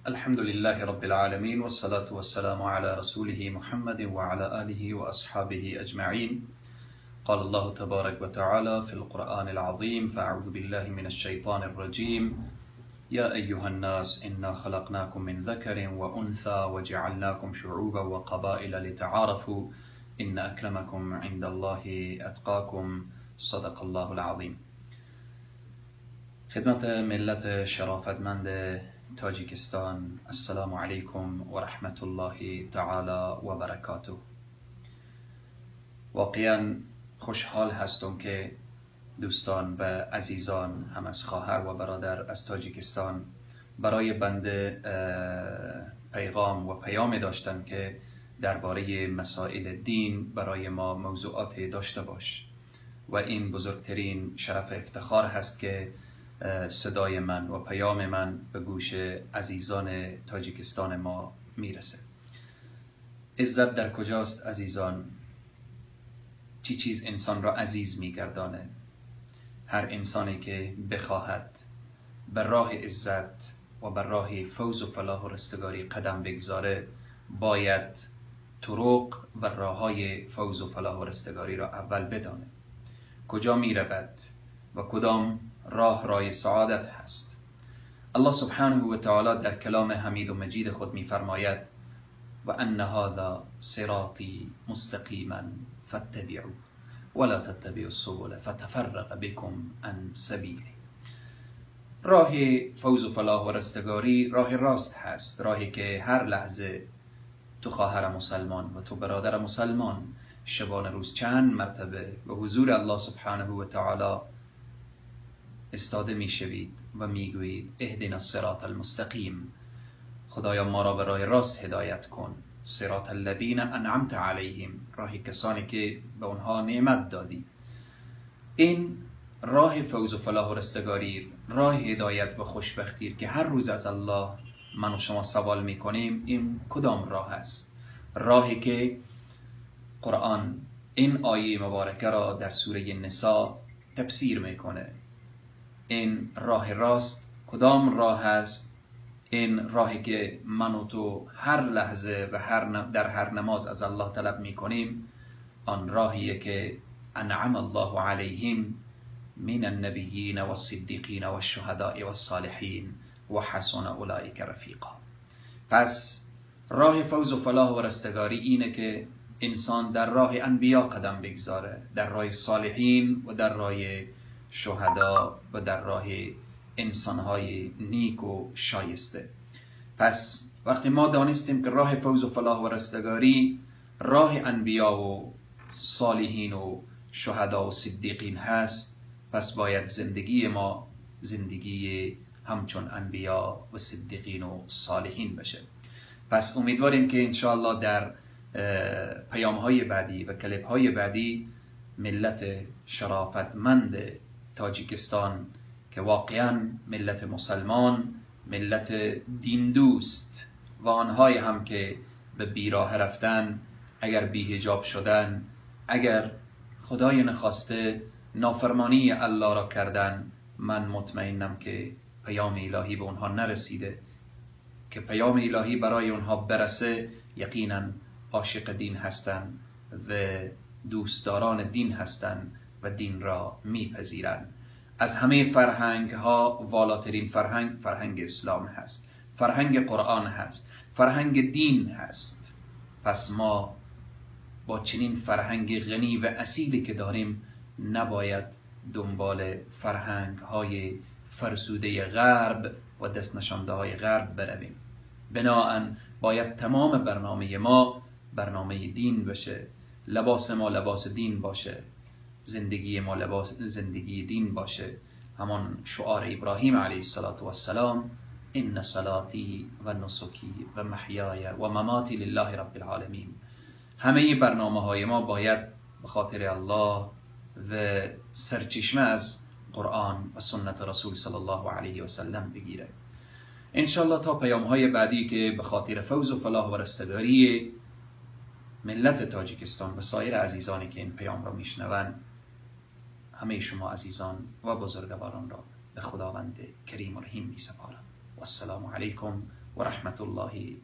الحمد لله رب العالمين والصلاة والسلام على رسوله محمد وعلى آله وأصحابه أجمعين. قال الله تبارك وتعالى في القرآن العظيم: فأعوذ بالله من الشيطان الرجيم. يا أيها الناس إنا خلقناكم من ذكر وأنثى وجعلناكم شعوبا وقبائل لتعارفوا إن أكرمكم عند الله أتقاكم. صدق الله العظيم. خدمت ملت شرافتمند تاجیکستان، السلام علیکم و رحمت الله تعالی و برکاته. واقعا خوشحال هستم که دوستان و عزیزان هم از خواهر و برادر از تاجیکستان برای بنده پیغام و پیام داشتن که درباره مسائل دین برای ما موضوعات داشته باش و این بزرگترین شرف افتخار هست که صدای من و پیام من به گوش عزیزان تاجیکستان ما میرسه. عزت در کجاست عزیزان؟ چی چیز انسان را عزیز میگردانه؟ هر انسانی که بخواهد بر راه عزت و بر راه فوز و فلاح و رستگاری قدم بگذاره، باید طرق و راههای فوز و فلاح و رستگاری را اول بدانه. کجا میرود و کدام راه سعادت هست؟ الله سبحانه و تعالی در کلام حمید و مجید خود میفرماید: و ان هذا صراطی مستقیما فاتبعوه ولا تتبعوا السبل فتفرق بكم عن سبیله. راه فوز و فلاح و رستگاری راه راست هست، راهی که هر لحظه تو خواهر مسلمان و تو برادر مسلمان شبانه روز چند مرتبه به حضور الله سبحانه و تعالی استاده میشوید و میگویید: اهدنا الصراط المستقیم، خدایا ما را به راه راست هدایت کن. صراط الذین انعمت علیهم، راهی کسانی که به اونها نعمت دادی. این راه فوز و فلاح و رستگاری، راه هدایت و خوشبختی که هر روز از الله من و شما سوال میکنیم، این کدام راه است؟ راهی که قرآن این آیه مبارکه را در سوره نساء تفسیر میکنه. این راه راست کدام راه است؟ این راهی که من و تو هر لحظه و در هر نماز از الله طلب میکنیم، آن راهیه که انعم الله علیهم من النبیین و الصدیقین و الشهداء و الصالحین و حسن اولئک رفیقا. پس راه فوز و فلاح و رستگاری اینه که انسان در راه انبیا قدم بگذاره، در راه صالحین و در راه شهدا و در راه انسانهای نیک و شایسته. پس وقتی ما دانستیم که راه فوز و فلاح و رستگاری راه انبیا و صالحین و شهدا و صدیقین هست، پس باید زندگی ما زندگی همچون انبیا و صدیقین و صالحین بشه. پس امیدواریم که انشاءالله در پیام‌های بعدی و کلیپ‌های بعدی ملت شرافتمند تاجیکستان که واقعا ملت مسلمان، ملت دین دوست و آنهای هم که به بیراه رفتن، اگر بی‌حجاب شدن، اگر خدای نخواسته نافرمانی الله را کردن، من مطمئنم که پیام الهی به اونها نرسیده. که پیام الهی برای اونها برسه، یقینا عاشق دین هستن و دوستداران دین هستن و دین را میپذیرند. از همه فرهنگ ها والاترین فرهنگ اسلام هست، فرهنگ قرآن هست، فرهنگ دین هست. پس ما با چنین فرهنگ غنی و اصیلی که داریم نباید دنبال فرهنگ های فرسوده غرب و دست نشانده های غرب برویم. بناهن باید تمام برنامه ما برنامه دین باشه، لباس ما لباس دین باشه، زندگی ما لباس زندگی دین باشه. همان شعار ابراهیم علیه السلام: ان صلاتی و نسکی و محیای و مماتی لله رب العالمین. همه برنامه های ما باید به خاطر الله و سرچشمه از قرآن و سنت رسول صلی الله علیه و سلم بگیره. انشالله تا پیام های بعدی که به خاطر فوز و فلاح و رستگاری ملت تاجیکستان و سایر عزیزانی که این پیام را میشنوند، همه شما عزیزان و بزرگواران را به خداوند کریم و رحیم می سپارم. و السلام علیکم و رحمت الله